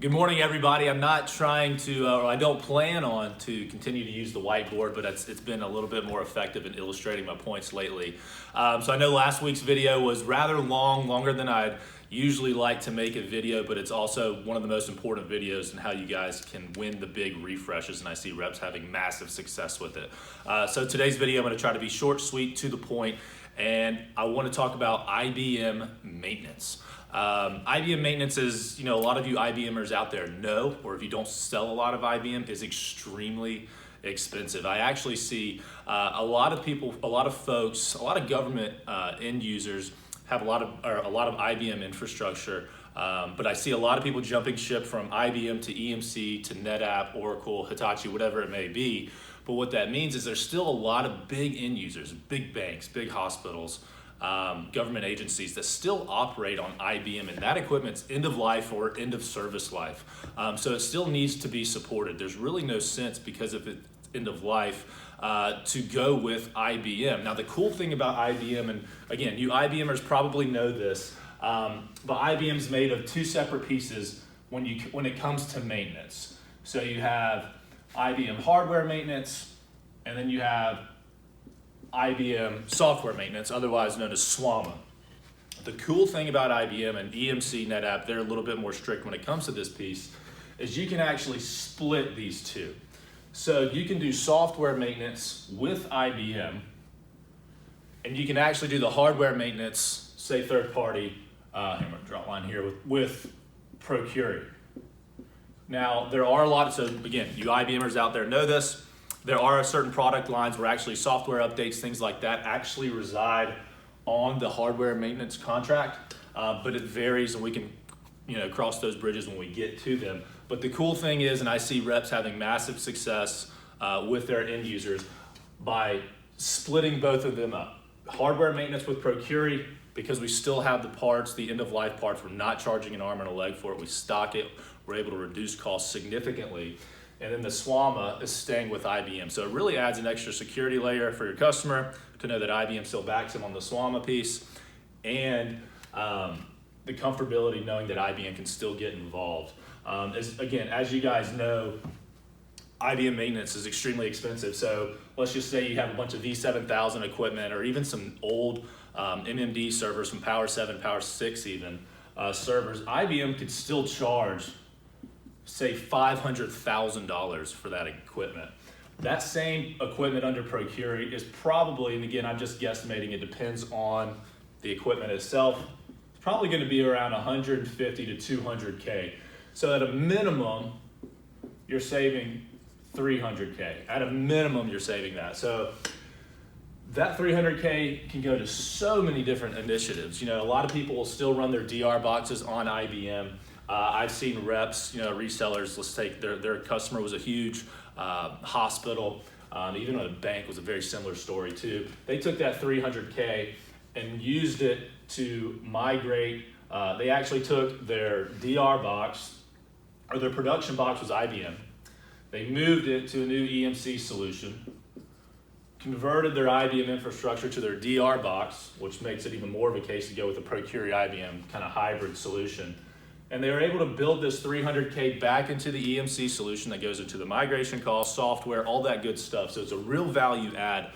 Good morning, everybody. I'm not trying to, or I don't plan on to continue to use the whiteboard, but it's been a little bit more effective in illustrating my points lately. So I know last week's video was rather long, longer than I'd usually like to make a video, but it's also one of the most important videos in how you guys can win the big refreshes, and I see reps having massive success with it. So today's video, I'm going to try to be short, sweet, to the point, and I want to talk about IBM maintenance. IBM maintenance is, a lot of you IBMers out there know, or if you don't sell a lot of IBM, is extremely expensive. I actually see a lot of people, a lot of folks, a lot of government end users have a lot of IBM infrastructure, but I see a lot of people jumping ship from IBM to EMC to NetApp, Oracle, Hitachi, whatever it may be. But what that means is there's still a lot of big end users, big banks, big hospitals, government agencies that still operate on IBM, and that equipment's end of life or end of service life. So it still needs to be supported. There's really no sense, because of its end of life, to go with IBM. Now the cool thing about IBM, and again, you IBMers probably know this, but IBM's made of two separate pieces when it comes to maintenance. So you have IBM hardware maintenance, and then you have IBM software maintenance, otherwise known as SWMA. The cool thing about IBM and EMC, NetApp, they're a little bit more strict when it comes to this piece, is you can actually split these two. So you can do software maintenance with IBM, and you can actually do the hardware maintenance, say third party, I'm going to draw a line here, with Procurri. Now there are a lot, so again, you IBMers out there know this, there are certain product lines where actually software updates, things like that, actually reside on the hardware maintenance contract, but it varies, and we can cross those bridges when we get to them. But the cool thing is, and I see reps having massive success with their end users by splitting both of them up. Hardware maintenance with Procurri, because we still have the parts, the end-of-life parts, we're not charging an arm and a leg for it, we stock it, we're able to reduce costs significantly. And then the SWMA is staying with IBM. So it really adds an extra security layer for your customer to know that IBM still backs them on the SWMA piece, and the comfortability knowing that IBM can still get involved. As you guys know, IBM maintenance is extremely expensive. So let's just say you have a bunch of V7000 equipment, or even some old MMD servers from Power 7, Power 6 even, servers. IBM could still charge, say, $500,000 for that equipment. That same equipment under Procurri is probably, and again, I'm just guesstimating, it depends on the equipment itself, it's probably going to be around 150 to 200K. So at a minimum, you're saving 300K. At a minimum, you're saving that. So that 300K can go to so many different initiatives. A lot of people will still run their DR boxes on IBM. I've seen reps, resellers, let's take their customer was a huge hospital, even a bank was a very similar story too. They took that 300K and used it to migrate. They actually took their DR box, or their production box was IBM. They moved it to a new EMC solution, converted their IBM infrastructure to their DR box, which makes it even more of a case to go with the Procurri IBM kind of hybrid solution. And they were able to build this 300K back into the EMC solution that goes into the migration costs, software, all that good stuff. So it's a real value add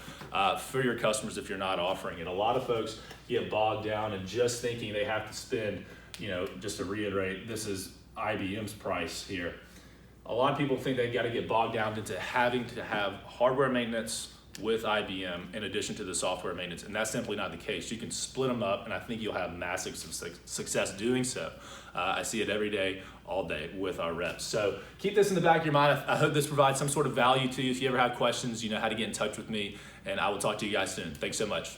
for your customers if you're not offering it. A lot of folks get bogged down in just thinking they have to spend, just to reiterate, this is IBM's price here. A lot of people think they got to get bogged down into having to have hardware maintenance with IBM in addition to the software maintenance, and that's simply not the case. You can split them up, and I think you'll have massive success doing so. I see it every day, all day with our reps. So keep this in the back of your mind. I hope this provides some sort of value to you. If you ever have questions, you know how to get in touch with me, and I will talk to you guys soon. Thanks so much.